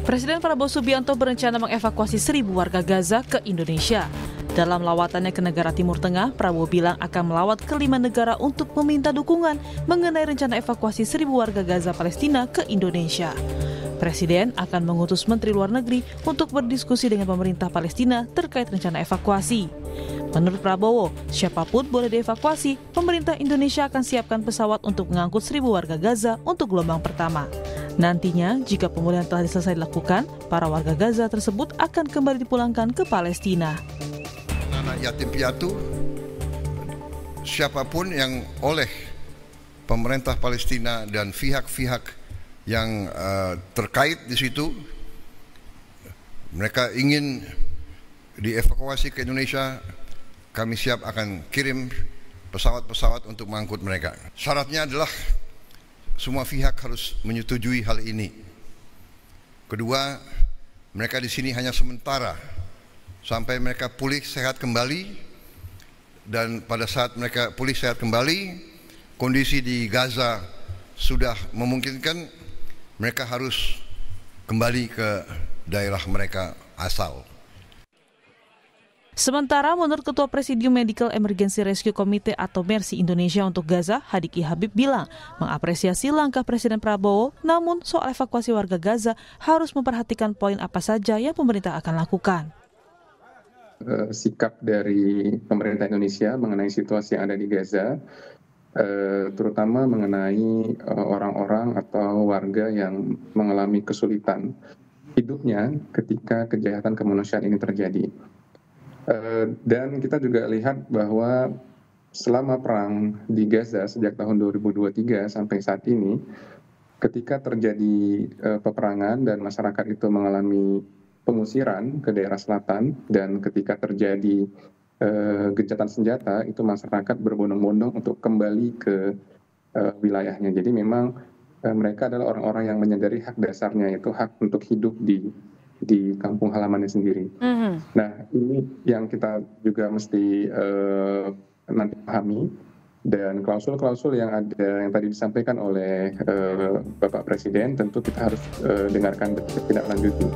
Presiden Prabowo Subianto berencana mengevakuasi 1.000 warga Gaza ke Indonesia. Dalam lawatannya ke negara Timur Tengah, Prabowo bilang akan melawat ke 5 negara untuk meminta dukungan mengenai rencana evakuasi 1.000 warga Gaza Palestina ke Indonesia. Presiden akan mengutus Menteri Luar Negeri untuk berdiskusi dengan pemerintah Palestina terkait rencana evakuasi. Menurut Prabowo, siapapun boleh dievakuasi, pemerintah Indonesia akan siapkan pesawat untuk mengangkut 1.000 warga Gaza untuk gelombang pertama. Nantinya, jika pemulihan telah selesai dilakukan, para warga Gaza tersebut akan kembali dipulangkan ke Palestina. Anak yatim piatu, siapapun yang oleh pemerintah Palestina dan pihak-pihak yang terkait di situ, mereka ingin dievakuasi ke Indonesia, kami siap akan kirim pesawat-pesawat untuk mengangkut mereka. Syaratnya adalah semua pihak harus menyetujui hal ini. Kedua, mereka di sini hanya sementara sampai mereka pulih sehat kembali, dan pada saat mereka pulih sehat kembali, kondisi di Gaza sudah memungkinkan, mereka harus kembali ke daerah mereka asal. Sementara menurut Ketua Presidium Medical Emergency Rescue Committee atau MERSI Indonesia untuk Gaza, Hadiki Habib bilang mengapresiasi langkah Presiden Prabowo, namun soal evakuasi warga Gaza harus memperhatikan poin apa saja yang pemerintah akan lakukan. Sikap dari pemerintah Indonesia mengenai situasi yang ada di Gaza, terutama mengenai orang-orang atau warga yang mengalami kesulitan hidupnya ketika kejahatan kemanusiaan ini terjadi. Dan kita juga lihat bahwa selama perang di Gaza sejak tahun 2023 sampai saat ini, ketika terjadi peperangan dan masyarakat itu mengalami pengusiran ke daerah selatan, dan ketika terjadi gencatan senjata, itu masyarakat berbondong-bondong untuk kembali ke wilayahnya. Jadi memang mereka adalah orang-orang yang menyadari hak dasarnya, yaitu hak untuk hidup di kampung halamannya sendiri. Nah, ini yang kita juga mesti nanti pahami, dan klausul-klausul yang ada yang tadi disampaikan oleh Bapak Presiden tentu kita harus dengarkan tidak lanjuti.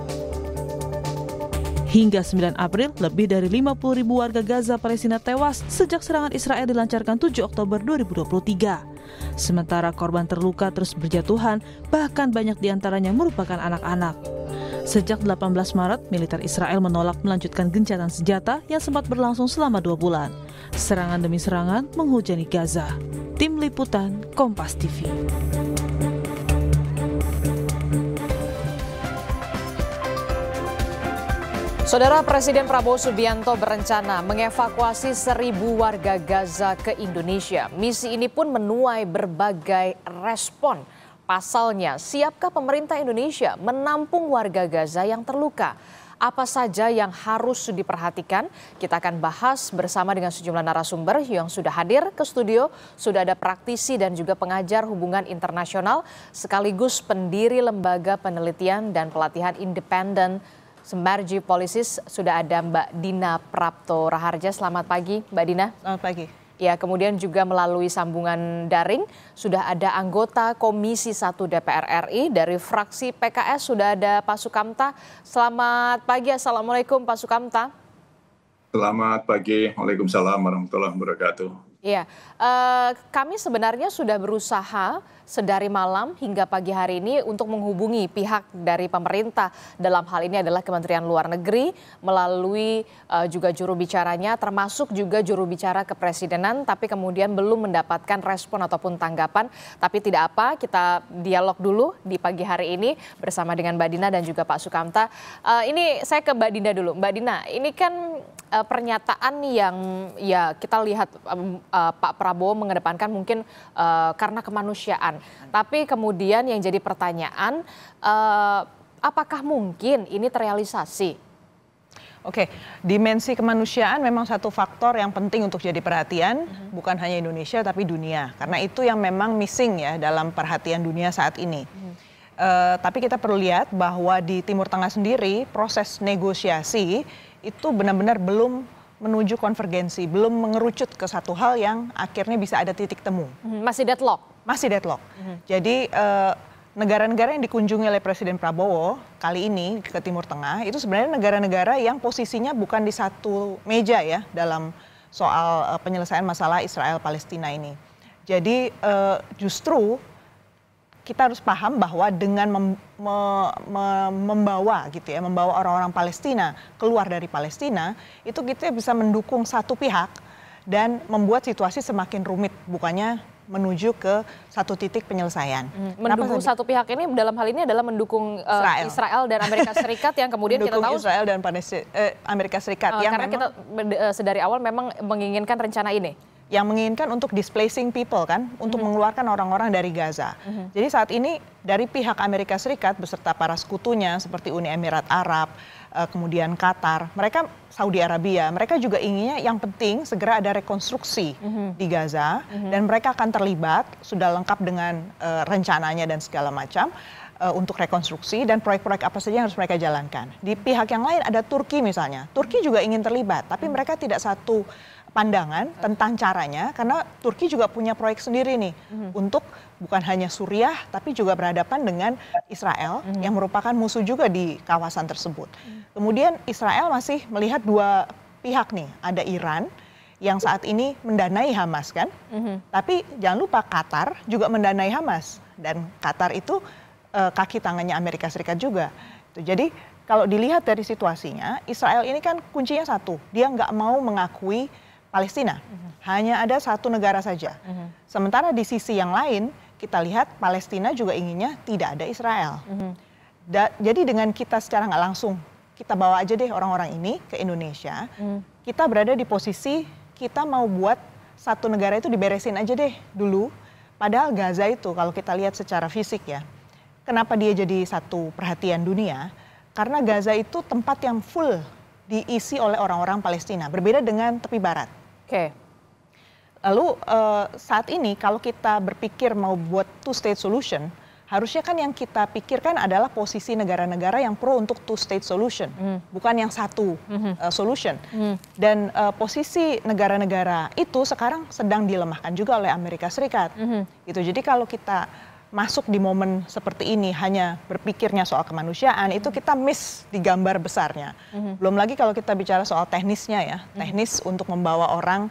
Hingga 9 April, lebih dari 50.000 warga Gaza Palestina tewas sejak serangan Israel dilancarkan 7 Oktober 2023. Sementara korban terluka terus berjatuhan, bahkan banyak diantaranya merupakan anak-anak. Sejak 18 Maret, militer Israel menolak melanjutkan gencatan senjata yang sempat berlangsung selama 2 bulan. Serangan demi serangan menghujani Gaza. Tim Liputan, Kompas TV. Saudara, Presiden Prabowo Subianto berencana mengevakuasi 1.000 warga Gaza ke Indonesia. Misi ini pun menuai berbagai respon. Pasalnya, siapkah pemerintah Indonesia menampung warga Gaza yang terluka? Apa saja yang harus diperhatikan? Kita akan bahas bersama dengan sejumlah narasumber yang sudah hadir ke studio. Sudah ada praktisi dan juga pengajar hubungan internasional, sekaligus pendiri Lembaga Penelitian dan Pelatihan Independen Sembarji Policies. Sudah ada Mbak Dina Prapto Raharja. Selamat pagi, Mbak Dina. Selamat pagi. Ya, kemudian juga melalui sambungan daring sudah ada anggota Komisi 1 DPR RI dari fraksi PKS, sudah ada Pak Sukamta. Selamat pagi, Assalamualaikum Pak Sukamta. Selamat pagi, Waalaikumsalam warahmatullahi wabarakatuh. Iya, kami sebenarnya sudah berusaha sedari malam hingga pagi hari ini untuk menghubungi pihak dari pemerintah. Dalam hal ini adalah Kementerian Luar Negeri melalui juga juru bicaranya, termasuk juga juru bicara kepresidenan, tapi kemudian belum mendapatkan respon ataupun tanggapan. Tapi tidak apa, kita dialog dulu di pagi hari ini bersama dengan Mbak Dina dan juga Pak Sukamta. Ini saya ke Mbak Dina dulu. Mbak Dina, ini kan pernyataan yang ya kita lihat Pak Prabowo mengedepankan mungkin karena kemanusiaan. Tapi kemudian yang jadi pertanyaan, apakah mungkin ini terrealisasi? Oke, dimensi kemanusiaan memang satu faktor yang penting untuk jadi perhatian, bukan hanya Indonesia tapi dunia. Karena itu yang memang missing ya dalam perhatian dunia saat ini. Tapi kita perlu lihat bahwa di Timur Tengah sendiri proses negosiasi itu benar-benar belum menuju konvergensi, belum mengerucut ke satu hal yang akhirnya bisa ada titik temu. Masih deadlock? Masih deadlock. Jadi negara-negara yang dikunjungi oleh Presiden Prabowo kali ini ke Timur Tengah itu sebenarnya negara-negara yang posisinya bukan di satu meja ya dalam soal penyelesaian masalah Israel-Palestina ini. Jadi justru kita harus paham bahwa dengan membawa gitu ya, membawa orang-orang Palestina keluar dari Palestina, itu kita bisa mendukung satu pihak dan membuat situasi semakin rumit, bukannya menuju ke satu titik penyelesaian. Mendukung satu pihak ini dalam hal ini adalah mendukung Israel dan Amerika Serikat yang kemudian kita tahu Israel dan Amerika Serikat yang karena kita sedari awal memang menginginkan rencana ini. Yang menginginkan untuk displacing people kan, untuk mengeluarkan orang-orang dari Gaza. Jadi saat ini dari pihak Amerika Serikat beserta para sekutunya seperti Uni Emirat Arab, kemudian Qatar, mereka Saudi Arabia, mereka juga inginnya yang penting segera ada rekonstruksi di Gaza dan mereka akan terlibat, sudah lengkap dengan rencananya dan segala macam untuk rekonstruksi dan proyek-proyek apa saja yang harus mereka jalankan. Di pihak yang lain ada Turki misalnya, Turki juga ingin terlibat, tapi mereka tidak satu pandangan tentang caranya karena Turki juga punya proyek sendiri nih untuk bukan hanya Suriah tapi juga berhadapan dengan Israel yang merupakan musuh juga di kawasan tersebut. Kemudian Israel masih melihat dua pihak nih, ada Iran yang saat ini mendanai Hamas kan, tapi jangan lupa Qatar juga mendanai Hamas dan Qatar itu kaki tangannya Amerika Serikat juga. Jadi kalau dilihat dari situasinya, Israel ini kan kuncinya satu, dia nggak mau mengakui Palestina. Hanya ada satu negara saja. Sementara di sisi yang lain, kita lihat Palestina juga inginnya tidak ada Israel. Jadi dengan kita secara nggak langsung, kita bawa aja deh orang-orang ini ke Indonesia, kita berada di posisi kita mau buat satu negara itu diberesin aja deh dulu. Padahal Gaza itu kalau kita lihat secara fisik ya, kenapa dia jadi satu perhatian dunia? Karena Gaza itu tempat yang full diisi oleh orang-orang Palestina, berbeda dengan tepi barat. Oke. Lalu saat ini kalau kita berpikir mau buat two-state solution, harusnya kan yang kita pikirkan adalah posisi negara-negara yang pro untuk two-state solution, bukan yang satu solution. Dan posisi negara-negara itu sekarang sedang dilemahkan juga oleh Amerika Serikat. Gitu. Jadi kalau kita masuk di momen seperti ini hanya berpikirnya soal kemanusiaan, itu kita miss di gambar besarnya. Belum lagi kalau kita bicara soal teknisnya ya, teknis untuk membawa orang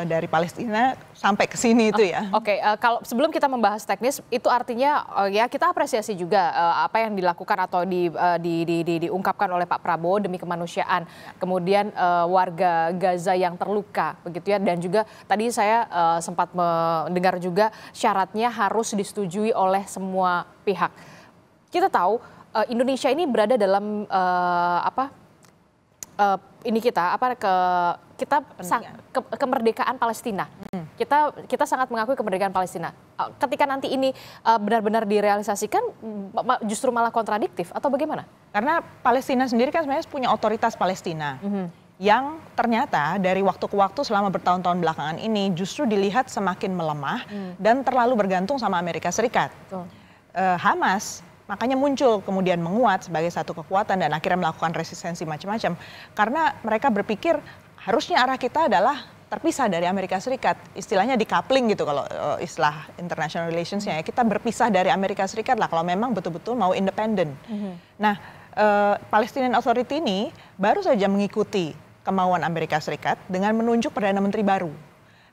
dari Palestina sampai ke sini itu ya. Kalau sebelum kita membahas teknis, itu artinya ya kita apresiasi juga apa yang dilakukan atau diungkapkan oleh Pak Prabowo demi kemanusiaan. Kemudian warga Gaza yang terluka begitu ya, dan juga tadi saya sempat mendengar juga syaratnya harus disetujui oleh semua pihak. Kita tahu Indonesia ini berada dalam kemerdekaan Palestina. Kita sangat mengakui kemerdekaan Palestina. Ketika nanti ini benar-benar direalisasikan, justru malah kontradiktif atau bagaimana? Karena Palestina sendiri kan sebenarnya punya otoritas Palestina yang ternyata dari waktu ke waktu selama bertahun-tahun belakangan ini justru dilihat semakin melemah dan terlalu bergantung sama Amerika Serikat. Hamas makanya muncul kemudian menguat sebagai satu kekuatan dan akhirnya melakukan resistensi macam-macam. Karena mereka berpikir harusnya arah kita adalah terpisah dari Amerika Serikat. Istilahnya decoupling gitu kalau istilah international relationsnya ya. Kita berpisah dari Amerika Serikat lah kalau memang betul-betul mau independen. Nah, Palestinian Authority ini baru saja mengikuti kemauan Amerika Serikat dengan menunjuk Perdana Menteri baru.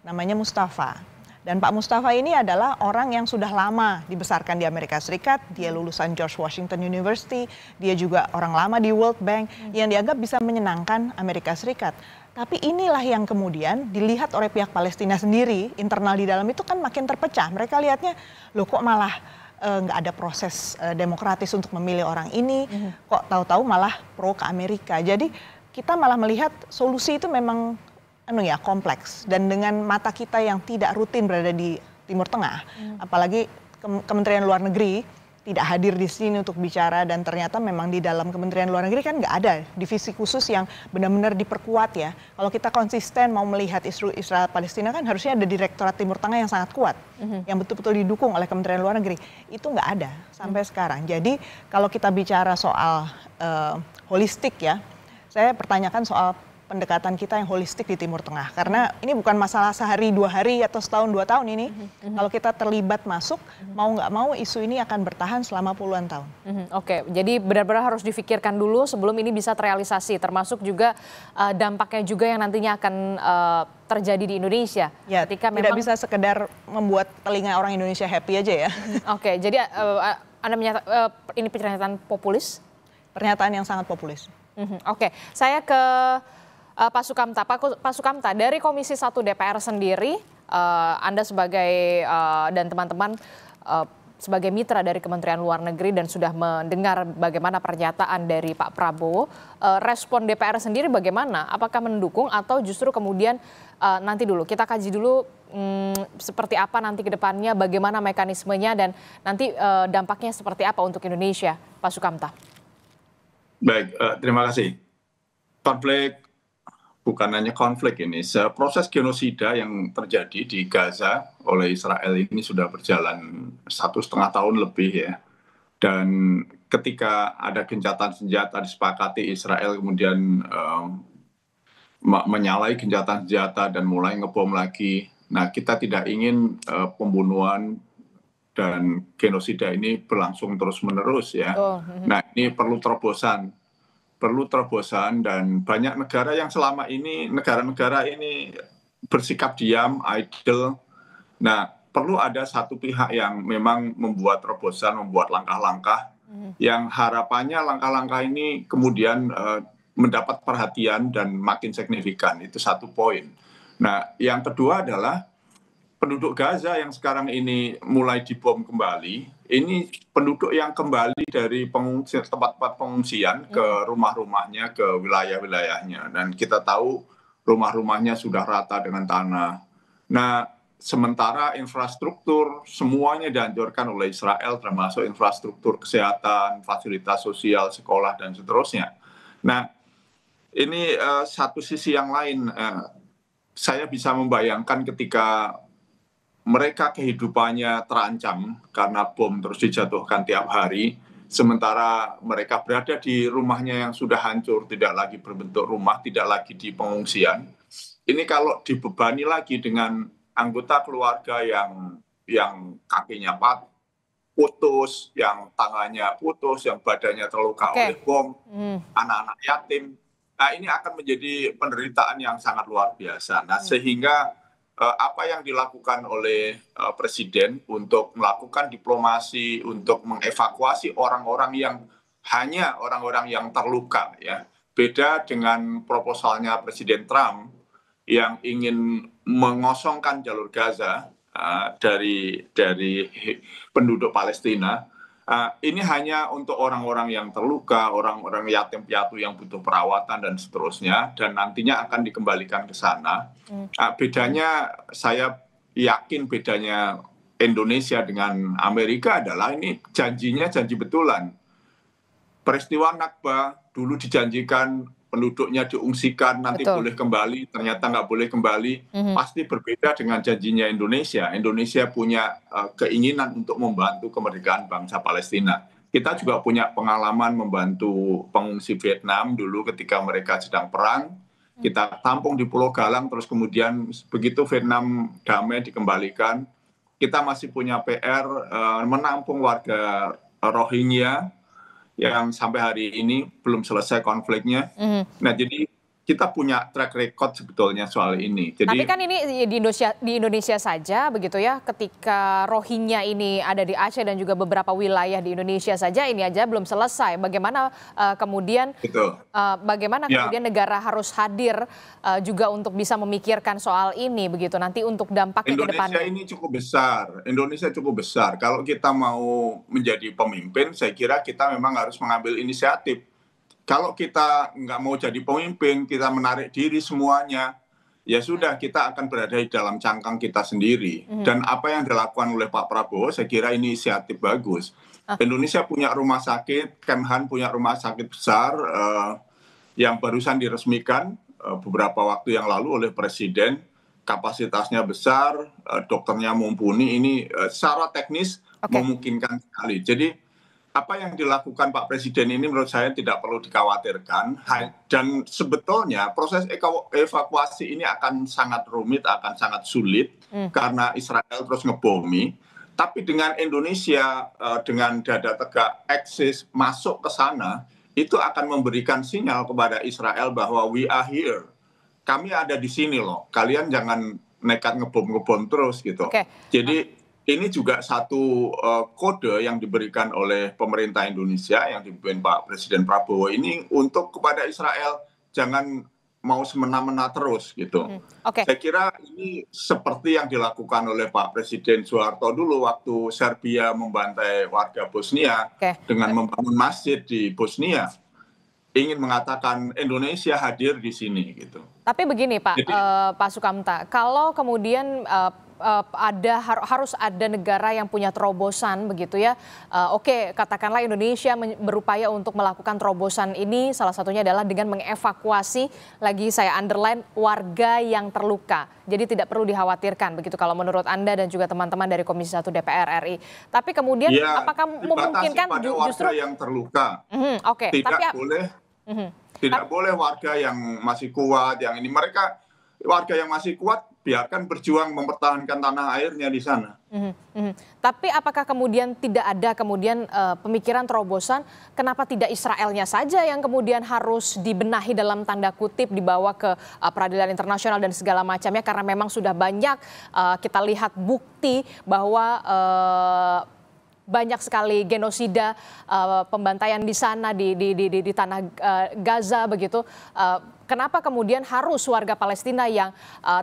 Namanya Mustafa. Dan Pak Mustafa ini adalah orang yang sudah lama dibesarkan di Amerika Serikat. Dia lulusan George Washington University. Dia juga orang lama di World Bank yang dianggap bisa menyenangkan Amerika Serikat. Tapi inilah yang kemudian dilihat oleh pihak Palestina sendiri, internal di dalam itu kan makin terpecah. Mereka lihatnya, loh kok malah nggak ada proses demokratis untuk memilih orang ini, kok tahu-tahu malah pro ke Amerika. Jadi kita malah melihat solusi itu memang kompleks, dan dengan mata kita yang tidak rutin berada di Timur Tengah, apalagi Kementerian Luar Negeri tidak hadir di sini untuk bicara, dan ternyata memang di dalam Kementerian Luar Negeri kan nggak ada divisi khusus yang benar-benar diperkuat ya. Kalau kita konsisten mau melihat isu Israel Palestina kan harusnya ada Direktorat Timur Tengah yang sangat kuat, yang betul-betul didukung oleh Kementerian Luar Negeri. Itu nggak ada sampai sekarang. Jadi kalau kita bicara soal holistik ya, saya pertanyakan soal pendekatan kita yang holistik di Timur Tengah. Karena ini bukan masalah sehari, 2 hari, atau setahun, 2 tahun ini. Kalau kita terlibat masuk, mau nggak mau isu ini akan bertahan selama puluhan tahun. Oke, jadi benar-benar harus difikirkan dulu sebelum ini bisa terrealisasi, termasuk juga dampaknya juga yang nantinya akan terjadi di Indonesia. Ya, ketika tidak memang bisa sekedar membuat telinga orang Indonesia happy aja ya. Oke, jadi Anda ini pernyataan populis? Pernyataan yang sangat populis. Oke, saya ke Pak Sukamta. Pak Sukamta, dari Komisi 1 DPR sendiri, Anda sebagai dan teman-teman sebagai mitra dari Kementerian Luar Negeri dan sudah mendengar bagaimana pernyataan dari Pak Prabowo, respon DPR sendiri bagaimana? Apakah mendukung atau justru kemudian nanti dulu kita kaji dulu seperti apa nanti ke depannya, bagaimana mekanismenya dan nanti dampaknya seperti apa untuk Indonesia, Pak Sukamta? Baik, terima kasih. Konflik, bukan hanya konflik ini, proses genosida yang terjadi di Gaza oleh Israel ini sudah berjalan 1,5 tahun lebih ya. Dan ketika ada gencatan senjata disepakati, Israel kemudian menyalahi gencatan senjata dan mulai ngebom lagi. Nah, kita tidak ingin pembunuhan dan genosida ini berlangsung terus-menerus ya. Nah, ini perlu terobosan dan banyak negara yang selama ini negara-negara ini bersikap diam, idle. Nah, perlu ada satu pihak yang memang membuat terobosan, membuat langkah-langkah yang harapannya langkah-langkah ini kemudian mendapat perhatian dan makin signifikan. Itu satu poin. Nah, yang kedua adalah penduduk Gaza yang sekarang ini mulai dibom kembali, ini penduduk yang kembali dari tempat-tempat pengungsian ke rumah-rumahnya, ke wilayah-wilayahnya. Dan kita tahu rumah-rumahnya sudah rata dengan tanah. Nah, sementara infrastruktur semuanya dihancurkan oleh Israel, termasuk infrastruktur kesehatan, fasilitas sosial, sekolah, dan seterusnya. Nah, ini satu sisi yang lain. Saya bisa membayangkan ketika mereka kehidupannya terancam karena bom terus dijatuhkan tiap hari, sementara mereka berada di rumahnya yang sudah hancur, tidak lagi berbentuk rumah, tidak lagi di pengungsian. Ini kalau dibebani lagi dengan anggota keluarga yang kakinya putus, yang tangannya putus, yang badannya terluka oleh bom, anak-anak yatim, nah ini akan menjadi penderitaan yang sangat luar biasa. Nah, sehingga apa yang dilakukan oleh Presiden untuk melakukan diplomasi, untuk mengevakuasi orang-orang yang terluka ya. Beda dengan proposalnya Presiden Trump yang ingin mengosongkan jalur Gaza dari penduduk Palestina. Ini hanya untuk orang-orang yang terluka, orang-orang yatim piatu yang butuh perawatan dan seterusnya, dan nantinya akan dikembalikan ke sana. Bedanya, saya yakin bedanya Indonesia dengan Amerika adalah ini janjinya janji betulan. Peristiwa Nakba dulu dijanjikan penduduknya diungsikan, nanti boleh kembali, ternyata nggak boleh kembali. Pasti berbeda dengan janjinya Indonesia. Indonesia punya keinginan untuk membantu kemerdekaan bangsa Palestina. Kita juga punya pengalaman membantu pengungsi Vietnam dulu ketika mereka sedang perang. Kita tampung di Pulau Galang, terus kemudian begitu Vietnam damai dikembalikan. Kita masih punya PR menampung warga Rohingya yang sampai hari ini belum selesai konfliknya. Nah, jadi kita punya track record sebetulnya soal ini. Tapi kan ini di Indonesia saja begitu ya, ketika Rohingya ini ada di Aceh dan juga beberapa wilayah di Indonesia saja, ini aja belum selesai. Bagaimana kemudian kemudian negara harus hadir juga untuk bisa memikirkan soal ini begitu nanti untuk dampaknya ke depannya. Indonesia cukup besar. Kalau kita mau menjadi pemimpin, saya kira kita memang harus mengambil inisiatif. Kalau kita nggak mau jadi pemimpin, kita menarik diri semuanya, ya sudah, kita akan berada di dalam cangkang kita sendiri. Dan apa yang dilakukan oleh Pak Prabowo, saya kira ini inisiatif bagus. Indonesia punya rumah sakit, Kemhan punya rumah sakit besar yang barusan diresmikan beberapa waktu yang lalu oleh Presiden. Kapasitasnya besar, dokternya mumpuni, ini secara teknis memungkinkan sekali. Jadi apa yang dilakukan Pak Presiden ini menurut saya tidak perlu dikhawatirkan. Dan sebetulnya proses evakuasi ini akan sangat rumit, akan sangat sulit karena Israel terus ngebomi. Tapi dengan Indonesia dengan dada tegak eksis masuk ke sana, itu akan memberikan sinyal kepada Israel bahwa we are here. Kami ada di sini loh. Kalian jangan nekat ngebom terus gitu. Jadi ini juga satu kode yang diberikan oleh pemerintah Indonesia yang dipimpin Pak Presiden Prabowo ini untuk kepada Israel, jangan mau semena-mena terus gitu. Saya kira ini seperti yang dilakukan oleh Pak Presiden Soeharto dulu waktu Serbia membantai warga Bosnia dengan membangun masjid di Bosnia. Ingin mengatakan Indonesia hadir di sini gitu. Tapi begini Pak, Pak Sukamta, kalau kemudian harus ada negara yang punya terobosan begitu ya. Oke, katakanlah Indonesia berupaya untuk melakukan terobosan ini, salah satunya adalah dengan mengevakuasi, lagi saya underline, warga yang terluka. Jadi tidak perlu dikhawatirkan begitu kalau menurut Anda dan juga teman-teman dari Komisi 1 DPR RI. Tapi kemudian apakah memungkinkan justru warga yang terluka? Tidak boleh. Tidak boleh warga yang masih kuat, yang ini warga yang masih kuat biarkan berjuang mempertahankan tanah airnya di sana. Tapi apakah kemudian tidak ada pemikiran terobosan, kenapa tidak Israelnya saja yang kemudian harus dibenahi dalam tanda kutip, dibawa ke peradilan internasional dan segala macamnya, karena memang sudah banyak kita lihat bukti bahwa banyak sekali genosida, pembantaian di sana di tanah Gaza begitu. Kenapa kemudian harus warga Palestina yang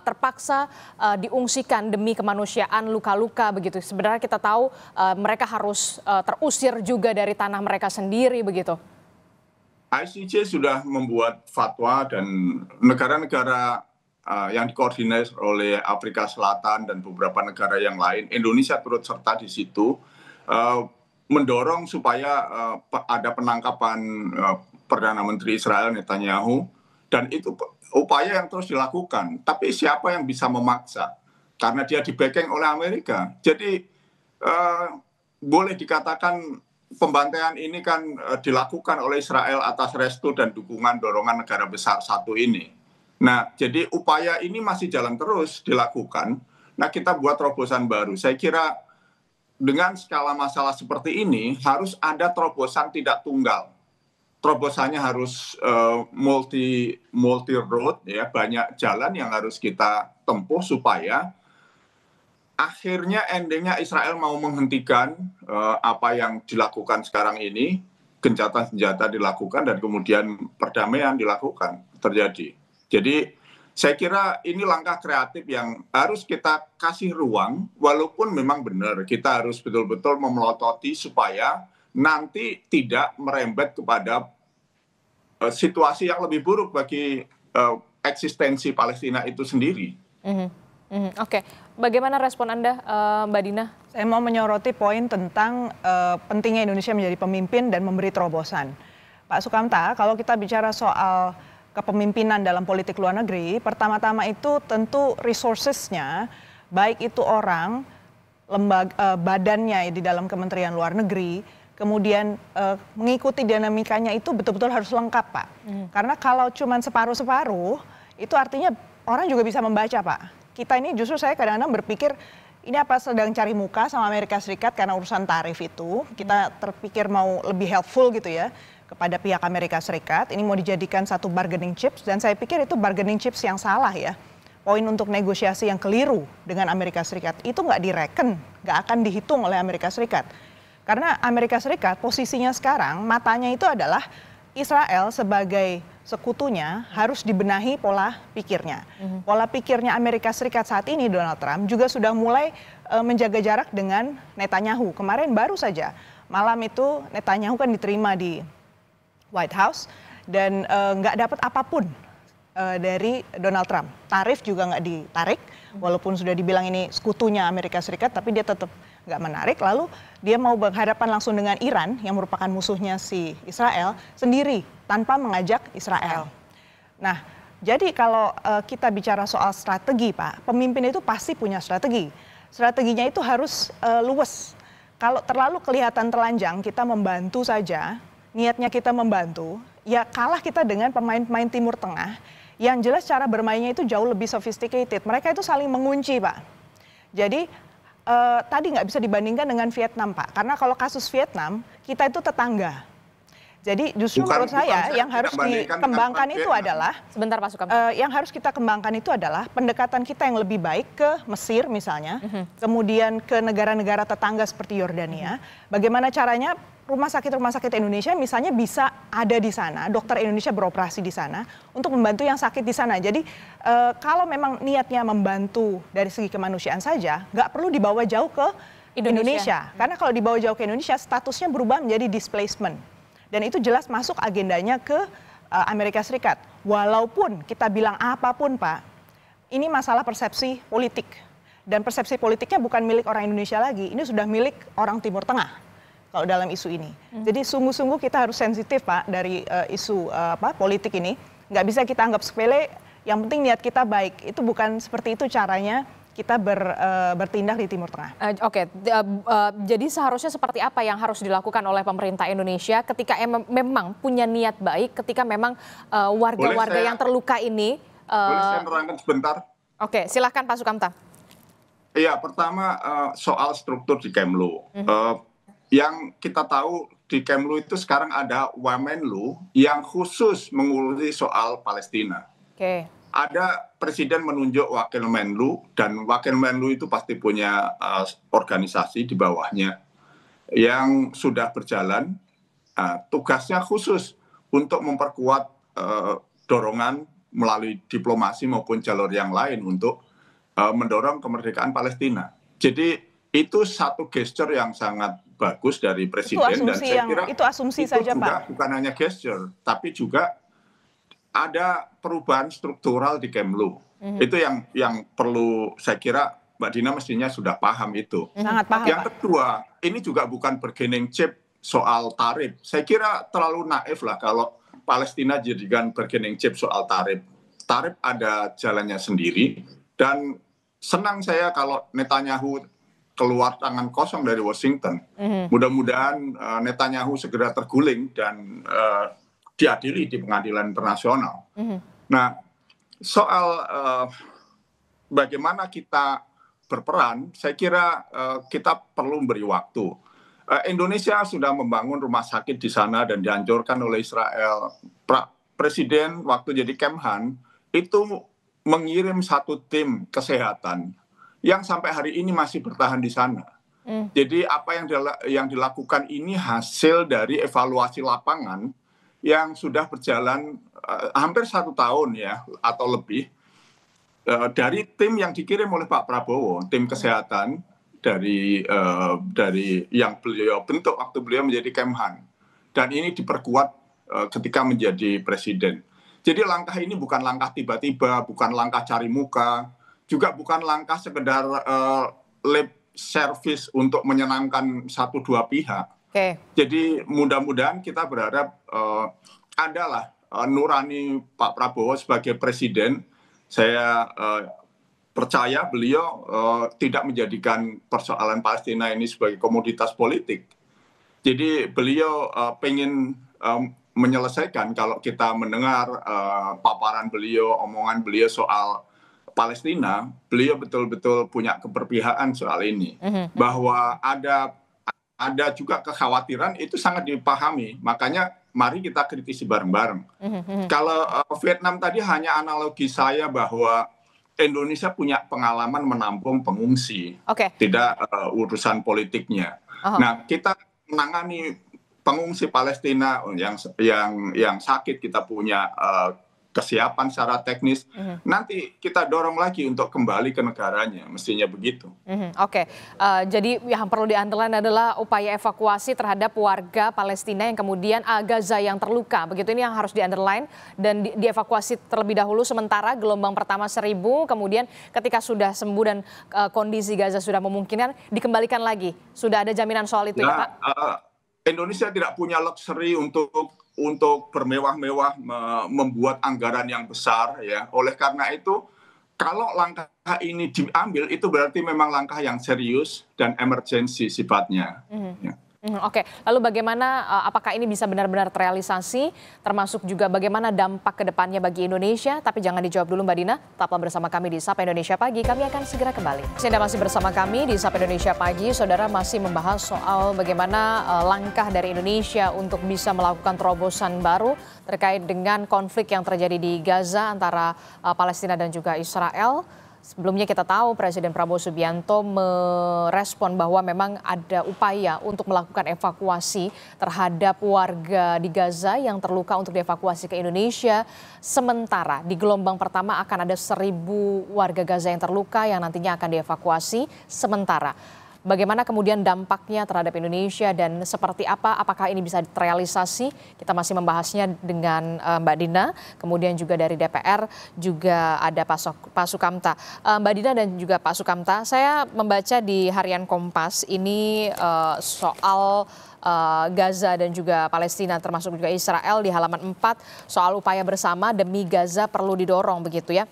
terpaksa diungsikan demi kemanusiaan, luka-luka begitu? Sebenarnya kita tahu mereka harus terusir juga dari tanah mereka sendiri begitu. ICJ sudah membuat fatwa dan negara-negara yang dikoordinasi oleh Afrika Selatan dan beberapa negara yang lain, Indonesia turut serta di situ, mendorong supaya ada penangkapan Perdana Menteri Israel Netanyahu, dan itu upaya yang terus dilakukan. Tapi siapa yang bisa memaksa? Karena dia di-backing oleh Amerika. Jadi boleh dikatakan pembantaian ini kan dilakukan oleh Israel atas restu dan dukungan dorongan negara besar satu ini. Nah, jadi upaya ini masih jalan terus dilakukan. Nah, kita buat terobosan baru. Saya kira dengan skala masalah seperti ini harus ada terobosan tidak tunggal. Terobosannya harus multi road ya, banyak jalan yang harus kita tempuh supaya akhirnya endingnya Israel mau menghentikan apa yang dilakukan sekarang ini, gencatan senjata dilakukan dan kemudian perdamaian dilakukan terjadi. Jadi saya kira ini langkah kreatif yang harus kita kasih ruang, walaupun memang benar kita harus betul-betul memelototi supaya nanti tidak merembet kepada situasi yang lebih buruk bagi eksistensi Palestina itu sendiri. Bagaimana respon Anda, Mbak Dina? Saya mau menyoroti poin tentang pentingnya Indonesia menjadi pemimpin dan memberi terobosan. Pak Sukamta, kalau kita bicara soal kepemimpinan dalam politik luar negeri, pertama-tama itu tentu resources-nya, baik itu orang, lembaga, badannya di dalam Kementerian Luar Negeri, kemudian mengikuti dinamikanya itu betul-betul harus lengkap, Pak. Karena kalau cuma separuh-separuh, itu artinya orang juga bisa membaca, Pak. Kita ini justru saya kadang-kadang berpikir, ini apa sedang cari muka sama Amerika Serikat karena urusan tarif itu, kita terpikir mau lebih helpful gitu ya, kepada pihak Amerika Serikat, ini mau dijadikan satu bargaining chips, dan saya pikir itu bargaining chips yang salah ya. Poin untuk negosiasi yang keliru dengan Amerika Serikat, itu nggak direken, nggak akan dihitung oleh Amerika Serikat. Karena Amerika Serikat posisinya sekarang, matanya itu adalah Israel sebagai sekutunya harus dibenahi pola pikirnya. Pola pikirnya Amerika Serikat saat ini, Donald Trump, juga sudah mulai menjaga jarak dengan Netanyahu. Kemarin baru saja, malam itu Netanyahu kan diterima di White House dan nggak dapat apapun dari Donald Trump. Tarif juga nggak ditarik, walaupun sudah dibilang ini sekutunya Amerika Serikat, tapi dia tetap nggak menarik. Lalu dia mau berhadapan langsung dengan Iran yang merupakan musuhnya si Israel sendiri tanpa mengajak Israel. Nah, jadi kalau kita bicara soal strategi, Pak, pemimpin itu pasti punya strategi. Strateginya itu harus luwes. kalau terlalu kelihatan telanjang, kita membantu saja, niatnya kita membantu, ya kalah kita dengan pemain-pemain Timur Tengah yang jelas cara bermainnya itu jauh lebih sophisticated. Mereka itu saling mengunci, Pak. Jadi tadi nggak bisa dibandingkan dengan Vietnam, Pak. Karena kalau kasus Vietnam, kita itu tetangga. Jadi justru menurut saya yang harus dikembangkan itu adalah sebentar Pak Sukamta. Yang harus kita kembangkan itu adalah pendekatan kita yang lebih baik ke Mesir misalnya, kemudian ke negara-negara tetangga seperti Yordania. Bagaimana caranya rumah sakit Indonesia misalnya bisa ada di sana, dokter Indonesia beroperasi di sana untuk membantu yang sakit di sana. Jadi kalau memang niatnya membantu dari segi kemanusiaan saja, nggak perlu dibawa jauh ke Indonesia. Karena kalau dibawa jauh ke Indonesia, statusnya berubah menjadi displacement. Dan itu jelas masuk agendanya ke Amerika Serikat. Walaupun kita bilang apapun, Pak, ini masalah persepsi politik. Dan persepsi politiknya bukan milik orang Indonesia lagi, ini sudah milik orang Timur Tengah kalau dalam isu ini. Jadi sungguh-sungguh kita harus sensitif, Pak, dari isu politik ini. Nggak bisa kita anggap sepele, yang penting niat kita baik. Itu bukan seperti itu caranya kita bertindak di Timur Tengah. Oke, jadi seharusnya seperti apa yang harus dilakukan oleh pemerintah Indonesia ketika memang punya niat baik, ketika memang warga-warga yang terluka ini... Boleh saya menerangkan sebentar? Oke, silahkan Pak Sukamta. Iya, pertama soal struktur di Kemlu. Yang kita tahu di Kemlu itu sekarang ada Wamenlu yang khusus mengurusi soal Palestina. Oke. Ada presiden menunjuk wakil Menlu, dan wakil Menlu itu pasti punya organisasi di bawahnya yang sudah berjalan. Tugasnya khusus untuk memperkuat dorongan melalui diplomasi maupun jalur yang lain untuk mendorong kemerdekaan Palestina. Jadi itu satu gesture yang sangat bagus dari presiden, dan saya kira itu asumsi saja, Pak. Bukan hanya gesture, tapi juga ada perubahan struktural di Kemlu. Itu yang perlu, saya kira Mbak Dina mestinya sudah paham itu. Sangat paham. Yang kedua, ini juga bukan bargaining chip soal tarif. Saya kira terlalu naif lah kalau Palestina jadikan bargaining chip soal tarif. Tarif ada jalannya sendiri, dan senang saya kalau Netanyahu keluar tangan kosong dari Washington. Mudah-mudahan Netanyahu segera terguling dan diadili di pengadilan internasional. Nah, soal bagaimana kita berperan, saya kira kita perlu beri waktu. Indonesia sudah membangun rumah sakit di sana dan dihancurkan oleh Israel. Presiden waktu jadi Kemhan itu mengirim satu tim kesehatan yang sampai hari ini masih bertahan di sana. Jadi apa yang dilakukan ini hasil dari evaluasi lapangan yang sudah berjalan hampir 1 tahun ya atau lebih, dari tim yang dikirim oleh Pak Prabowo, tim kesehatan dari yang beliau bentuk waktu beliau menjadi Kemhan, dan ini diperkuat ketika menjadi presiden. Jadi langkah ini bukan langkah tiba-tiba, bukan langkah cari muka, juga bukan langkah sekedar lip service untuk menyenangkan 1-2 pihak. Jadi mudah-mudahan kita berharap adalah nurani Pak Prabowo sebagai presiden. Saya percaya beliau tidak menjadikan persoalan Palestina ini sebagai komoditas politik. Jadi beliau pengen menyelesaikan, kalau kita mendengar paparan beliau, omongan beliau soal Palestina, beliau betul-betul punya keberpihakan soal ini. Bahwa ada juga kekhawatiran, itu sangat dipahami. Makanya mari kita kritisi bareng-bareng. Kalau Vietnam tadi hanya analogi saya bahwa Indonesia punya pengalaman menampung pengungsi, tidak urusan politiknya. Nah, kita menangani pengungsi Palestina yang sakit, kita punya kesiapan secara teknis. Nanti kita dorong lagi untuk kembali ke negaranya, mestinya begitu. Jadi yang perlu di-underline adalah upaya evakuasi terhadap warga Palestina yang kemudian Gaza yang terluka. Begitu, ini yang harus di-underline dan dievakuasi terlebih dahulu sementara gelombang pertama 1.000, kemudian ketika sudah sembuh dan kondisi Gaza sudah memungkinkan dikembalikan lagi. Sudah ada jaminan soal itu ya, Pak? Indonesia tidak punya luxury untuk bermewah-mewah membuat anggaran yang besar ya. Oleh karena itu kalau langkah ini diambil itu berarti memang langkah yang serius dan emergensi sifatnya. Ya. Oke, lalu bagaimana, apakah ini bisa benar-benar terrealisasi, termasuk juga bagaimana dampak ke depannya bagi Indonesia? Tapi jangan dijawab dulu Mbak Dina, tetaplah bersama kami di Sapa Indonesia Pagi, kami akan segera kembali. Anda masih bersama kami di Sapa Indonesia Pagi, saudara masih membahas soal bagaimana langkah dari Indonesia untuk bisa melakukan terobosan baru terkait dengan konflik yang terjadi di Gaza antara Palestina dan juga Israel. Sebelumnya kita tahu Presiden Prabowo Subianto merespon bahwa memang ada upaya untuk melakukan evakuasi terhadap warga di Gaza yang terluka untuk dievakuasi ke Indonesia. Sementara di gelombang pertama akan ada 1.000 warga Gaza yang terluka yang nantinya akan dievakuasi sementara. Bagaimana kemudian dampaknya terhadap Indonesia dan seperti apa, apakah ini bisa terrealisasi? Kita masih membahasnya dengan Mbak Dina, kemudian juga dari DPR juga ada Pak Sukamta. Mbak Dina dan juga Pak Sukamta, saya membaca di Harian Kompas ini soal Gaza dan juga Palestina termasuk juga Israel di halaman 4 soal upaya bersama demi Gaza perlu didorong begitu ya.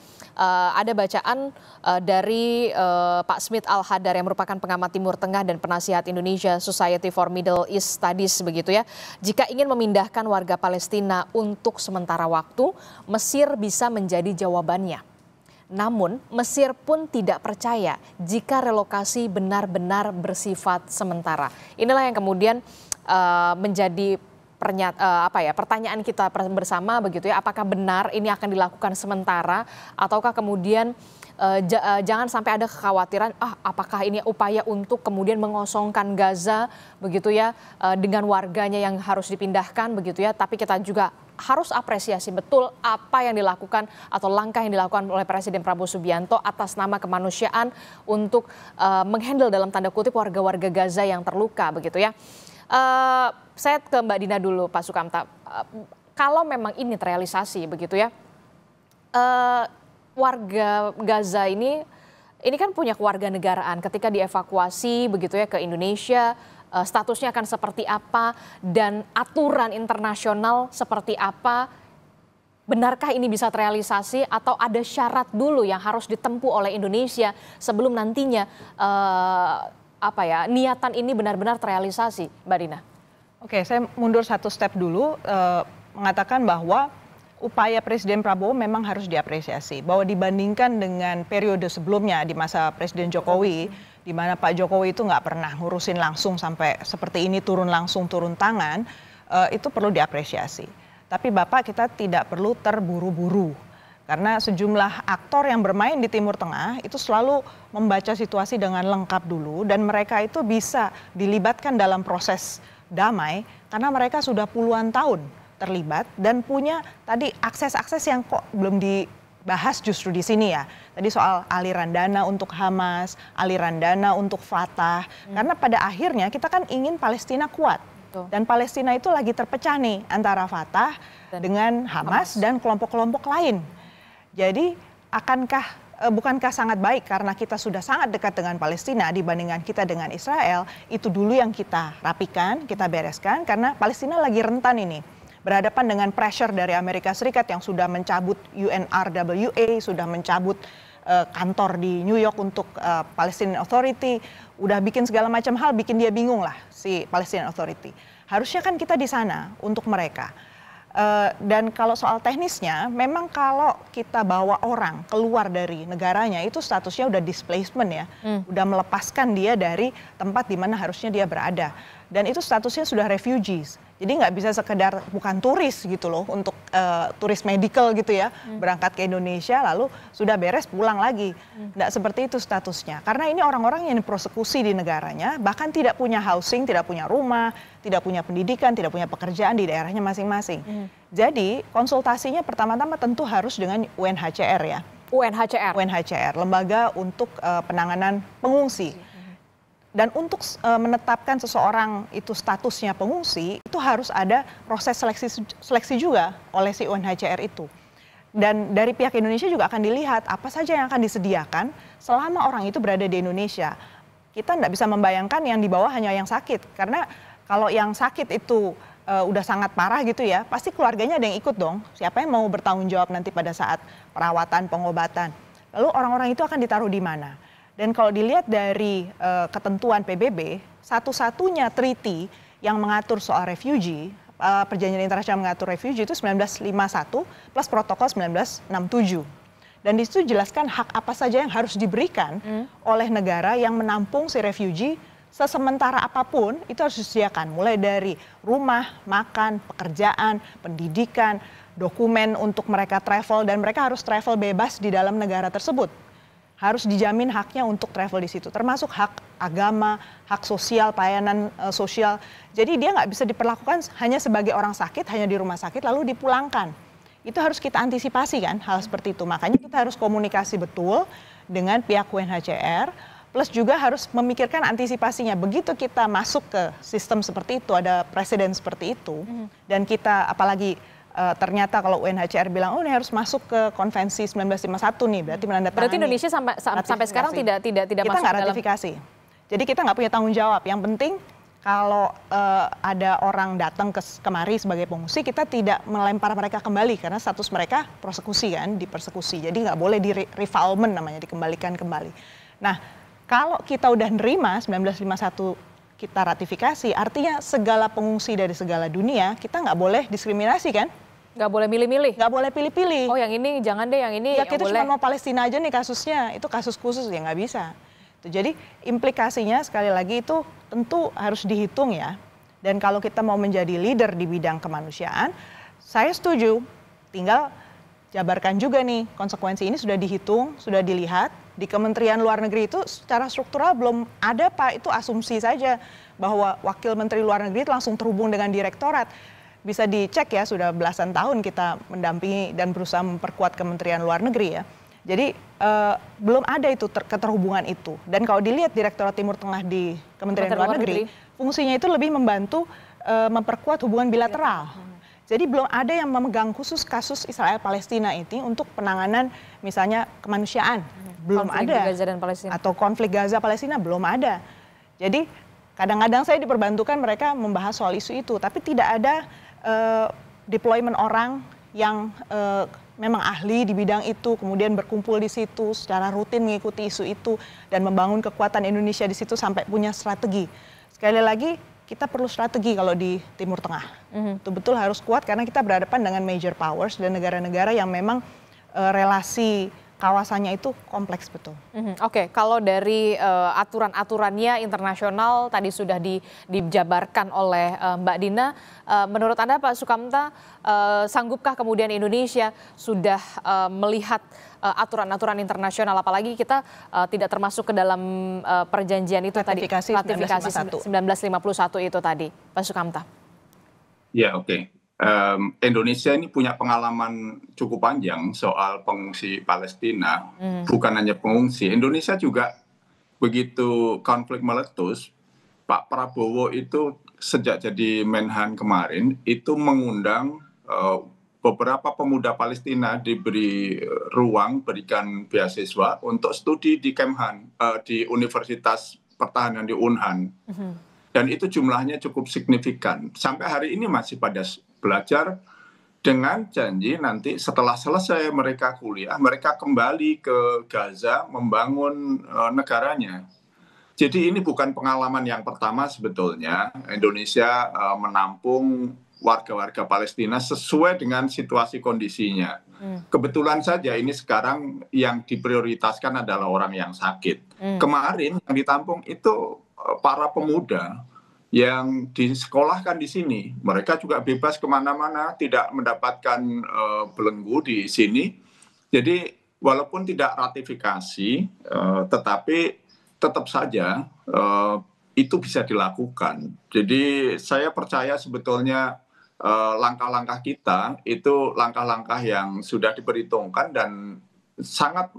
Ada bacaan dari Pak Smith Al-Hadar yang merupakan pengamat Timur Tengah dan penasihat Indonesia Society for Middle East Studies begitu ya. Jika ingin memindahkan warga Palestina untuk sementara waktu, Mesir bisa menjadi jawabannya. Namun Mesir pun tidak percaya jika relokasi benar-benar bersifat sementara. Inilah yang kemudian menjadi pertanyaan kita bersama begitu ya, apakah benar ini akan dilakukan sementara ataukah kemudian jangan sampai ada kekhawatiran apakah ini upaya untuk kemudian mengosongkan Gaza begitu ya dengan warganya yang harus dipindahkan begitu ya, tapi kita juga harus apresiasi betul apa yang dilakukan atau langkah yang dilakukan oleh Presiden Prabowo Subianto atas nama kemanusiaan untuk menghandle dalam tanda kutip warga-warga Gaza yang terluka begitu ya. Saya ke Mbak Dina dulu, Pak Sukamta. Kalau memang ini terrealisasi begitu ya, warga Gaza ini kan punya kewarganegaraan. Ketika dievakuasi begitu ya ke Indonesia, statusnya akan seperti apa dan aturan internasional seperti apa? Benarkah ini bisa terrealisasi atau ada syarat dulu yang harus ditempuh oleh Indonesia sebelum nantinya niatan ini benar-benar terrealisasi, Mbak Dina? Oke, saya mundur satu step dulu, mengatakan bahwa upaya Presiden Prabowo memang harus diapresiasi. Bahwa dibandingkan dengan periode sebelumnya di masa Presiden Jokowi, di mana Pak Jokowi itu nggak pernah ngurusin langsung sampai seperti ini turun tangan, itu perlu diapresiasi. Tapi Bapak, kita tidak perlu terburu-buru. Karena sejumlah aktor yang bermain di Timur Tengah itu selalu membaca situasi dengan lengkap dulu dan mereka itu bisa dilibatkan dalam proses damai karena mereka sudah puluhan tahun terlibat dan punya tadi akses-akses yang kok belum dibahas justru di sini ya. Tadi soal aliran dana untuk Hamas, aliran dana untuk Fatah. Karena pada akhirnya kita kan ingin Palestina kuat. Dan Palestina itu lagi terpecah nih antara Fatah dengan Hamas dan kelompok-kelompok lain. Jadi bukankah sangat baik karena kita sudah sangat dekat dengan Palestina dibandingkan kita dengan Israel, itu dulu yang kita rapikan, kita bereskan karena Palestina lagi rentan ini. Berhadapan dengan pressure dari Amerika Serikat yang sudah mencabut UNRWA, sudah mencabut kantor di New York untuk Palestinian Authority, udah bikin segala macam hal, bikin dia bingung lah si Palestinian Authority. Harusnya kan kita di sana untuk mereka. Dan kalau soal teknisnya, memang kalau kita bawa orang keluar dari negaranya itu statusnya udah displacement ya, udah melepaskan dia dari tempat di mana harusnya dia berada. Dan itu statusnya sudah refugees. Jadi nggak bisa sekedar bukan turis gitu loh untuk turis medical gitu ya, berangkat ke Indonesia lalu sudah beres pulang lagi. Nggak seperti itu statusnya. Karena ini orang-orang yang dipersekusi di negaranya, bahkan tidak punya housing, tidak punya rumah, tidak punya pendidikan, tidak punya pekerjaan di daerahnya masing-masing. Jadi konsultasinya pertama-tama tentu harus dengan UNHCR ya. UNHCR, lembaga untuk penanganan pengungsi. Dan untuk menetapkan seseorang itu statusnya pengungsi, itu harus ada proses seleksi juga oleh si UNHCR itu. Dan dari pihak Indonesia juga akan dilihat apa saja yang akan disediakan selama orang itu berada di Indonesia. Kita tidak bisa membayangkan yang di bawah hanya yang sakit. Karena kalau yang sakit itu udah sangat parah gitu ya, pasti keluarganya ada yang ikut dong. Siapa yang mau bertanggung jawab nanti pada saat perawatan, pengobatan. lalu orang-orang itu akan ditaruh di mana? Dan kalau dilihat dari ketentuan PBB, satu-satunya treaty yang mengatur soal refugee, perjanjian internasional mengatur refugee itu 1951 plus protokol 1967. Dan di situ jelaskan hak apa saja yang harus diberikan oleh negara yang menampung si refugee sesementara apapun itu harus disediakan. Mulai dari rumah, makan, pekerjaan, pendidikan, dokumen untuk mereka travel, dan mereka harus travel bebas di dalam negara tersebut. Harus dijamin haknya untuk travel di situ, termasuk hak agama, hak sosial, pelayanan sosial. Jadi dia nggak bisa diperlakukan hanya sebagai orang sakit, hanya di rumah sakit lalu dipulangkan. Itu harus kita antisipasi kan hal seperti itu. Makanya kita harus komunikasi betul dengan pihak UNHCR, plus juga harus memikirkan antisipasinya. Begitu kita masuk ke sistem seperti itu, ada presiden seperti itu, dan kita apalagi ternyata kalau UNHCR bilang, oh ini harus masuk ke konvensi 1951 nih, berarti menandatangani. Berarti Indonesia sampai sekarang tidak kita masuk nggak dalam ratifikasi. Jadi kita nggak punya tanggung jawab. Yang penting kalau ada orang datang kemari sebagai pengungsi, kita tidak melempar mereka kembali karena status mereka prosekusi kan, dipersekusi. Jadi nggak boleh di refoulement namanya, dikembalikan kembali. Nah, kalau kita udah nerima 1951 kita ratifikasi, artinya segala pengungsi dari segala dunia kita nggak boleh diskriminasi kan? nggak boleh milih-milih. Nggak boleh pilih-pilih. Oh yang ini jangan deh, yang ini ya yang kita boleh. cuma mau Palestina aja nih kasusnya, itu kasus khusus ya nggak bisa. Jadi implikasinya sekali lagi itu tentu harus dihitung ya. Dan kalau kita mau menjadi leader di bidang kemanusiaan, saya setuju. Tinggal jabarkan juga nih konsekuensi ini sudah dihitung, sudah dilihat. Di Kementerian Luar Negeri itu secara struktural belum ada Pak, itu asumsi saja bahwa Wakil Menteri Luar Negeri itu langsung terhubung dengan direktorat. Bisa dicek ya, sudah belasan tahun kita mendampingi dan berusaha memperkuat Kementerian Luar Negeri ya. Jadi belum ada itu keterhubungan itu. Dan kalau dilihat Direktorat Timur Tengah di Kementerian Luar Negeri, fungsinya itu lebih membantu memperkuat hubungan bilateral. Jadi belum ada yang memegang khusus kasus Israel-Palestina ini untuk penanganan misalnya kemanusiaan. Belum konflik ada. Gaza dan Palestina. Atau konflik Gaza-Palestina belum ada. Jadi kadang-kadang saya diperbantukan mereka membahas soal isu itu. Tapi tidak ada deployment orang yang memang ahli di bidang itu, kemudian berkumpul di situ secara rutin mengikuti isu itu dan membangun kekuatan Indonesia di situ sampai punya strategi. Sekali lagi, kita perlu strategi kalau di Timur Tengah. Betul-betul harus kuat karena kita berhadapan dengan major powers dan negara-negara yang memang relasi kawasannya itu kompleks betul. Oke, kalau dari aturan-aturannya internasional tadi sudah dijabarkan oleh Mbak Dina, menurut Anda Pak Sukamta, sanggupkah kemudian Indonesia sudah melihat aturan-aturan internasional, apalagi kita tidak termasuk ke dalam perjanjian itu ratifikasi tadi, ratifikasi 1951 itu tadi, Pak Sukamta? Ya, oke. Indonesia ini punya pengalaman cukup panjang soal pengungsi Palestina, bukan hanya pengungsi. Indonesia juga begitu konflik meletus, Pak Prabowo itu sejak jadi Menhan kemarin itu mengundang beberapa pemuda Palestina diberi ruang, berikan beasiswa untuk studi di Kemhan, di Universitas Pertahanan di Unhan. Dan itu jumlahnya cukup signifikan. Sampai hari ini masih pada belajar dengan janji nanti setelah selesai mereka kuliah, mereka kembali ke Gaza membangun negaranya. Jadi ini bukan pengalaman yang pertama sebetulnya Indonesia menampung warga-warga Palestina sesuai dengan situasi kondisinya. Kebetulan saja ini sekarang yang diprioritaskan adalah orang yang sakit. Kemarin yang ditampung itu para pemuda yang disekolahkan di sini, mereka juga bebas kemana-mana, tidak mendapatkan belenggu di sini. Jadi walaupun tidak ratifikasi, tetapi tetap saja itu bisa dilakukan. Jadi saya percaya sebetulnya langkah-langkah kita itu langkah-langkah yang sudah diperhitungkan dan sangat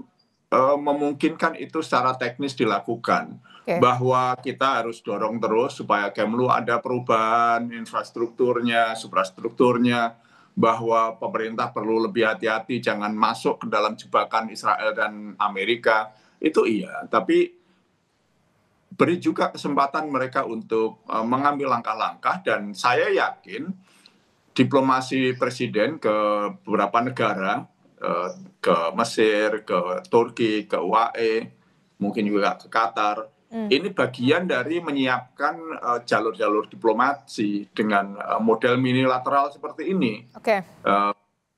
memungkinkan itu secara teknis dilakukan. Bahwa kita harus dorong terus supaya Kemlu ada perubahan infrastrukturnya, suprastrukturnya, bahwa pemerintah perlu lebih hati-hati jangan masuk ke dalam jebakan Israel dan Amerika. Itu iya, tapi beri juga kesempatan mereka untuk mengambil langkah-langkah, dan saya yakin diplomasi presiden ke beberapa negara ke Mesir, ke Turki, ke UAE, mungkin juga ke Qatar. Ini bagian dari menyiapkan jalur-jalur diplomasi dengan model minilateral seperti ini.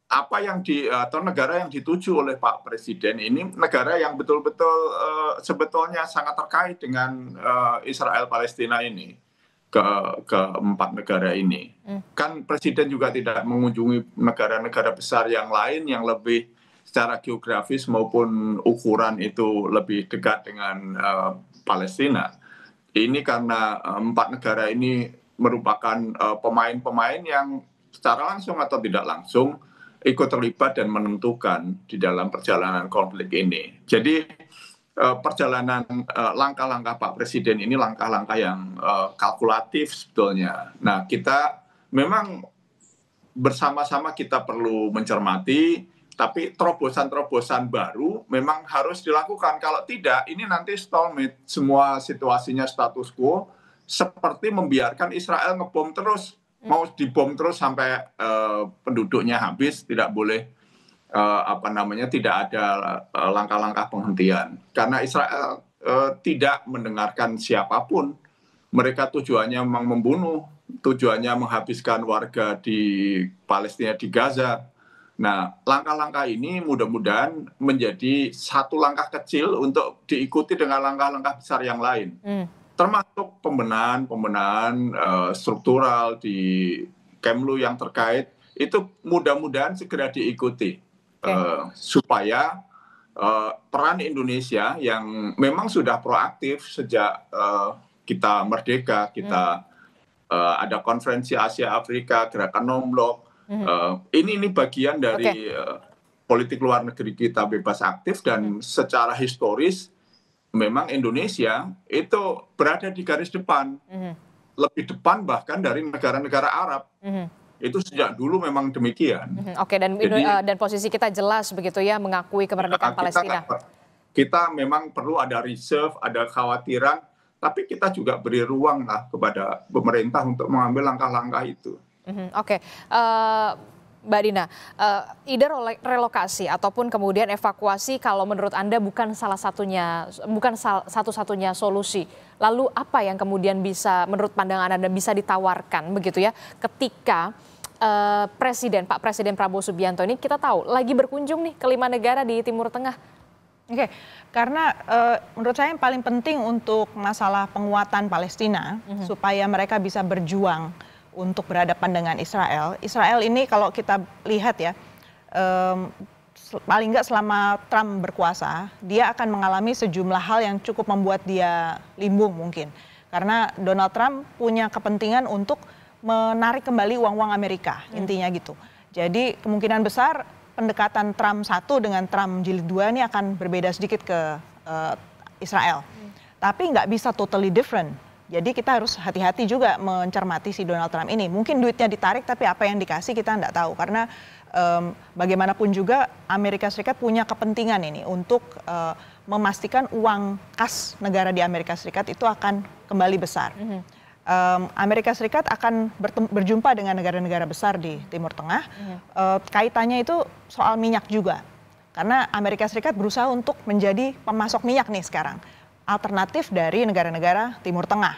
Apa yang atau negara yang dituju oleh Pak Presiden ini negara yang betul-betul sebetulnya sangat terkait dengan Israel Palestina ini, keempat negara ini. Kan Presiden juga tidak mengunjungi negara-negara besar yang lain yang lebih secara geografis maupun ukuran itu lebih dekat dengan Palestina. Ini karena empat negara ini merupakan pemain-pemain yang secara langsung atau tidak langsung ikut terlibat dan menentukan di dalam perjalanan konflik ini. Jadi perjalanan langkah-langkah Pak Presiden ini langkah-langkah yang kalkulatif sebetulnya. Nah, kita memang bersama-sama kita perlu mencermati, tapi terobosan-terobosan baru memang harus dilakukan. Kalau tidak, ini nanti stalemate, semua situasinya status quo, seperti membiarkan Israel ngebom terus, mau dibom terus sampai penduduknya habis, tidak boleh tidak ada langkah-langkah penghentian. Karena Israel tidak mendengarkan siapapun. Mereka tujuannya memang membunuh, tujuannya menghabiskan warga di Palestina, di Gaza. Nah, langkah-langkah ini mudah-mudahan menjadi satu langkah kecil untuk diikuti dengan langkah-langkah besar yang lain. Termasuk pembenahan struktural di Kemlu yang terkait, itu mudah-mudahan segera diikuti. Supaya peran Indonesia yang memang sudah proaktif sejak kita merdeka, kita ada konferensi Asia Afrika, gerakan non-blok, ini bagian dari politik luar negeri kita bebas aktif, dan secara historis memang Indonesia itu berada di garis depan, lebih depan bahkan dari negara-negara Arab. Itu sejak dulu memang demikian. Dan posisi kita jelas begitu ya, mengakui kemerdekaan Palestina. Kita memang perlu ada reserve, ada kekhawatiran, tapi kita juga beri ruang lah kepada pemerintah untuk mengambil langkah-langkah itu. Mbak Dina, ide relokasi ataupun kemudian evakuasi kalau menurut Anda bukan satu-satunya solusi. Lalu apa yang kemudian bisa menurut pandangan Anda bisa ditawarkan begitu ya ketika Pak Presiden Prabowo Subianto ini kita tahu lagi berkunjung nih ke 5 negara di Timur Tengah. Karena menurut saya yang paling penting untuk masalah penguatan Palestina supaya mereka bisa berjuang untuk berhadapan dengan Israel. Israel ini kalau kita lihat ya, paling nggak selama Trump berkuasa, dia akan mengalami sejumlah hal yang cukup membuat dia limbung mungkin. Karena Donald Trump punya kepentingan untuk menarik kembali uang-uang Amerika, intinya gitu. Jadi kemungkinan besar pendekatan Trump 1 dengan Trump jilid 2 ini akan berbeda sedikit ke Israel. Tapi nggak bisa totally different. Jadi kita harus hati-hati juga mencermati si Donald Trump ini. Mungkin duitnya ditarik tapi apa yang dikasih kita nggak tahu. Karena bagaimanapun juga Amerika Serikat punya kepentingan ini untuk memastikan uang kas negara di Amerika Serikat itu akan kembali besar. Amerika Serikat akan berjumpa dengan negara-negara besar di Timur Tengah. Kaitannya itu soal minyak juga. Karena Amerika Serikat berusaha untuk menjadi pemasok minyak nih sekarang. Alternatif dari negara-negara Timur Tengah.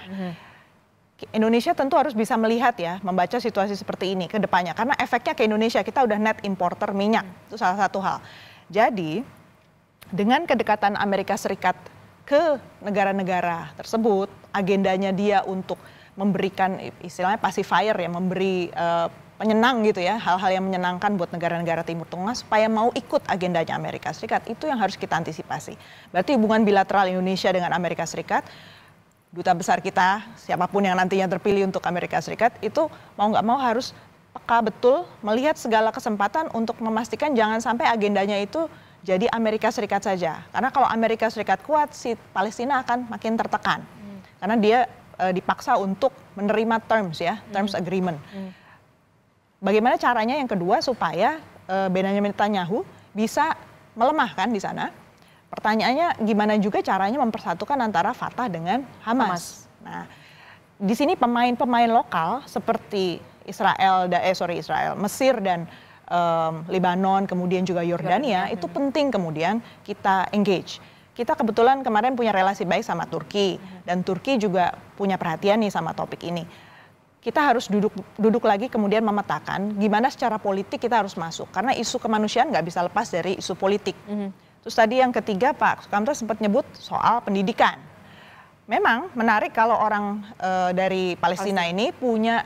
Indonesia tentu harus bisa melihat ya, membaca situasi seperti ini ke depannya. Karena efeknya ke Indonesia, kita udah net importer minyak. Itu salah satu hal. Jadi, dengan kedekatan Amerika Serikat ke negara-negara tersebut, agendanya dia untuk memberikan istilahnya pacifier ya, memberi penyenang gitu ya, hal-hal yang menyenangkan buat negara-negara Timur Tengah supaya mau ikut agendanya Amerika Serikat. Itu yang harus kita antisipasi. Berarti hubungan bilateral Indonesia dengan Amerika Serikat, duta besar kita, siapapun yang nantinya terpilih untuk Amerika Serikat, itu mau nggak mau harus peka betul melihat segala kesempatan untuk memastikan jangan sampai agendanya itu jadi Amerika Serikat saja. Karena kalau Amerika Serikat kuat, si Palestina akan makin tertekan. Karena dia dipaksa untuk menerima terms agreement. Bagaimana caranya yang kedua supaya Benjamin Netanyahu bisa melemahkan di sana? Pertanyaannya gimana juga caranya mempersatukan antara Fatah dengan Hamas. Nah, di sini pemain-pemain lokal seperti Mesir dan Lebanon, kemudian juga Yordania, itu penting kemudian kita engage. Kita kebetulan kemarin punya relasi baik sama Turki, dan Turki juga punya perhatian nih sama topik ini. Kita harus duduk lagi kemudian memetakan gimana secara politik kita harus masuk. Karena isu kemanusiaan nggak bisa lepas dari isu politik. Terus tadi yang ketiga Pak Sukamta sempat nyebut soal pendidikan. Memang menarik kalau orang dari Palestina ini punya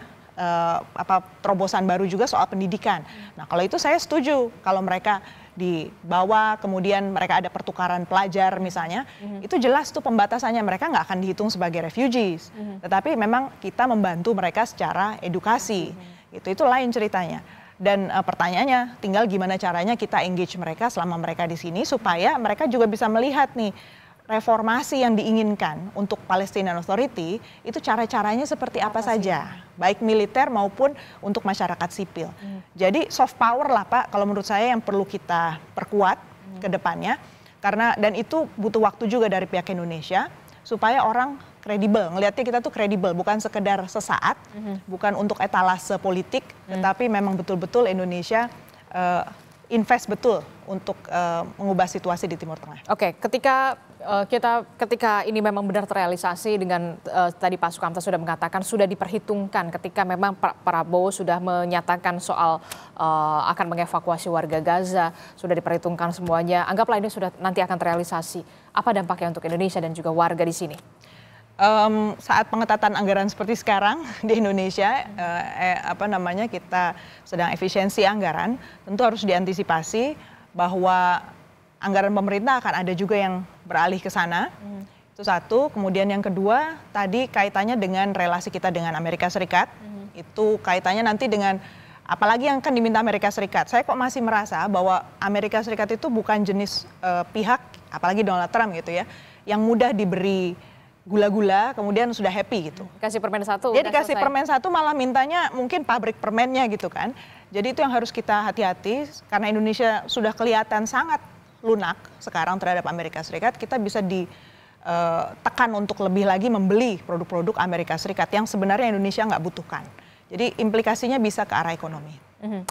terobosan baru juga soal pendidikan. Nah kalau itu saya setuju, kalau mereka dibawa kemudian mereka ada pertukaran pelajar misalnya, itu jelas tuh pembatasannya, mereka nggak akan dihitung sebagai refugees. Tetapi memang kita membantu mereka secara edukasi, itu lain ceritanya. Dan pertanyaannya tinggal gimana caranya kita engage mereka selama mereka di sini supaya mereka juga bisa melihat nih reformasi yang diinginkan untuk Palestinian Authority itu cara-caranya seperti apa saja, baik militer maupun untuk masyarakat sipil. Jadi soft power lah Pak, kalau menurut saya yang perlu kita perkuat ke depannya, karena dan itu butuh waktu juga dari pihak Indonesia supaya orang kredibel, ngelihatnya kita tuh kredibel, bukan sekedar sesaat, bukan untuk etalase politik, tetapi memang betul-betul Indonesia invest betul untuk mengubah situasi di Timur Tengah. Oke, ketika ini memang benar terrealisasi dengan tadi Pak Sukamta sudah mengatakan sudah diperhitungkan ketika memang Pak Prabowo sudah menyatakan soal akan mengevakuasi warga Gaza, sudah diperhitungkan semuanya. Anggaplah ini sudah nanti akan terrealisasi. Apa dampaknya untuk Indonesia dan juga warga di sini? Saat pengetatan anggaran seperti sekarang di Indonesia, kita sedang efisiensi anggaran, tentu harus diantisipasi bahwa anggaran pemerintah akan ada juga yang beralih ke sana. Itu satu. Kemudian yang kedua, tadi kaitannya dengan relasi kita dengan Amerika Serikat. Itu kaitannya nanti dengan apalagi yang akan diminta Amerika Serikat. Saya kok masih merasa bahwa Amerika Serikat itu bukan jenis pihak, apalagi Donald Trump gitu ya, yang mudah diberi gula-gula kemudian sudah happy gitu. Dikasih permen satu. Dia dikasih permen satu malah mintanya mungkin pabrik permennya gitu kan. Jadi itu yang harus kita hati-hati karena Indonesia sudah kelihatan sangat lunak sekarang terhadap Amerika Serikat. Kita bisa ditekan untuk lebih lagi membeli produk-produk Amerika Serikat yang sebenarnya Indonesia nggak butuhkan. Jadi implikasinya bisa ke arah ekonomi.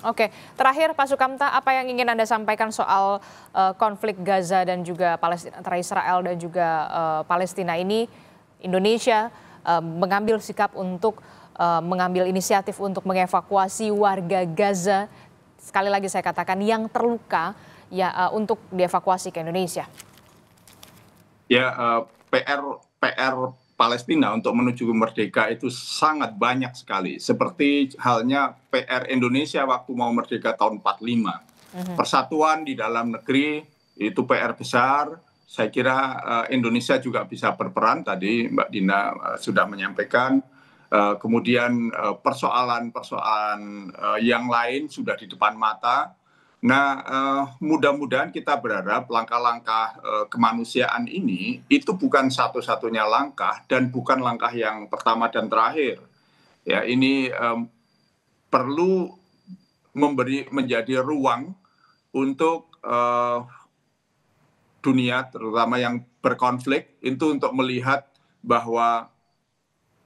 Oke, terakhir Pak Sukamta, apa yang ingin Anda sampaikan soal konflik Gaza dan juga Palestina, antara Israel dan juga Palestina ini? Indonesia mengambil sikap untuk mengambil inisiatif untuk mengevakuasi warga Gaza, sekali lagi saya katakan yang terluka ya, untuk dievakuasi ke Indonesia. Ya, PR Palestina untuk menuju merdeka itu sangat banyak sekali. Seperti halnya PR Indonesia waktu mau merdeka tahun 45. Persatuan di dalam negeri itu PR besar. Saya kira Indonesia juga bisa berperan, tadi Mbak Dina sudah menyampaikan. Kemudian persoalan-persoalan yang lain sudah di depan mata. Nah, mudah-mudahan kita berharap langkah-langkah kemanusiaan ini itu bukan satu-satunya langkah dan bukan langkah yang pertama dan terakhir. Ya, ini perlu menjadi ruang untuk dunia, terutama yang berkonflik, itu untuk melihat bahwa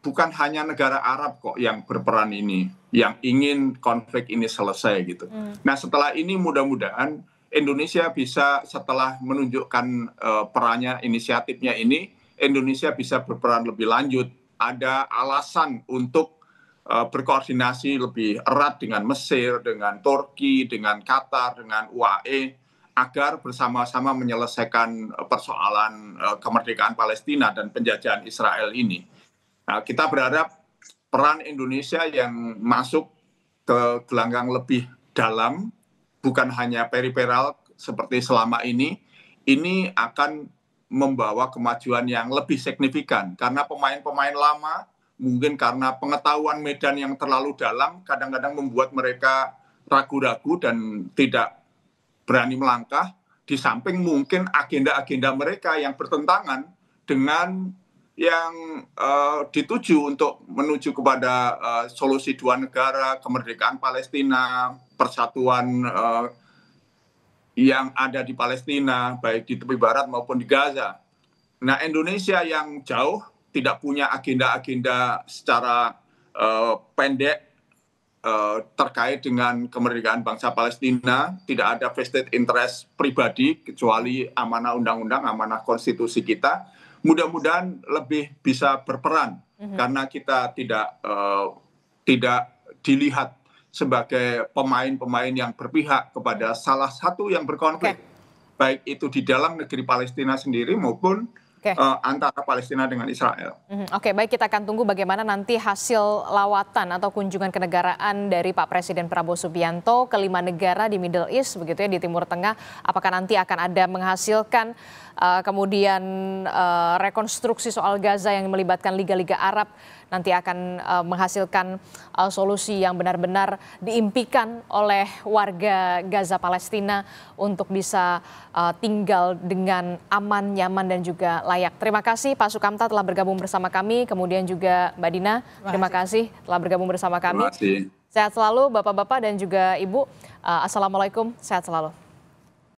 bukan hanya negara Arab kok yang berperan ini, yang ingin konflik ini selesai gitu. Nah setelah ini mudah-mudahan Indonesia bisa, setelah menunjukkan perannya, inisiatifnya ini, Indonesia bisa berperan lebih lanjut. Ada alasan untuk berkoordinasi lebih erat dengan Mesir, dengan Turki, dengan Qatar, dengan UAE, agar bersama-sama menyelesaikan persoalan kemerdekaan Palestina dan penjajahan Israel ini. Nah, kita berharap peran Indonesia yang masuk ke gelanggang lebih dalam, bukan hanya periferal seperti selama ini akan membawa kemajuan yang lebih signifikan. Karena pemain-pemain lama, mungkin karena pengetahuan medan yang terlalu dalam, kadang-kadang membuat mereka ragu-ragu dan tidak berani melangkah, di samping mungkin agenda-agenda mereka yang bertentangan dengan yang dituju untuk menuju kepada solusi dua negara, kemerdekaan Palestina, persatuan yang ada di Palestina, baik di tepi barat maupun di Gaza. Nah, Indonesia yang jauh tidak punya agenda-agenda secara pendek terkait dengan kemerdekaan bangsa Palestina, tidak ada vested interest pribadi kecuali amanah undang-undang, amanah konstitusi kita. Mudah-mudahan lebih bisa berperan karena kita tidak dilihat sebagai pemain-pemain yang berpihak kepada salah satu yang berkonflik, baik itu di dalam negeri Palestina sendiri maupun antara Palestina dengan Israel. Oke, baik, kita akan tunggu bagaimana nanti hasil lawatan atau kunjungan kenegaraan dari Pak Presiden Prabowo Subianto ke 5 negara di Middle East, begitu ya, di Timur Tengah. Apakah nanti akan ada menghasilkan kemudian rekonstruksi soal Gaza yang melibatkan liga-liga Arab, nanti akan menghasilkan solusi yang benar-benar diimpikan oleh warga Gaza Palestina untuk bisa tinggal dengan aman, nyaman, dan juga layak. Terima kasih Pak Sukamta telah bergabung bersama kami, kemudian juga Mbak Dina, terima kasih telah bergabung bersama kami. Terima kasih. Sehat selalu Bapak-Bapak dan juga Ibu. Assalamualaikum, sehat selalu.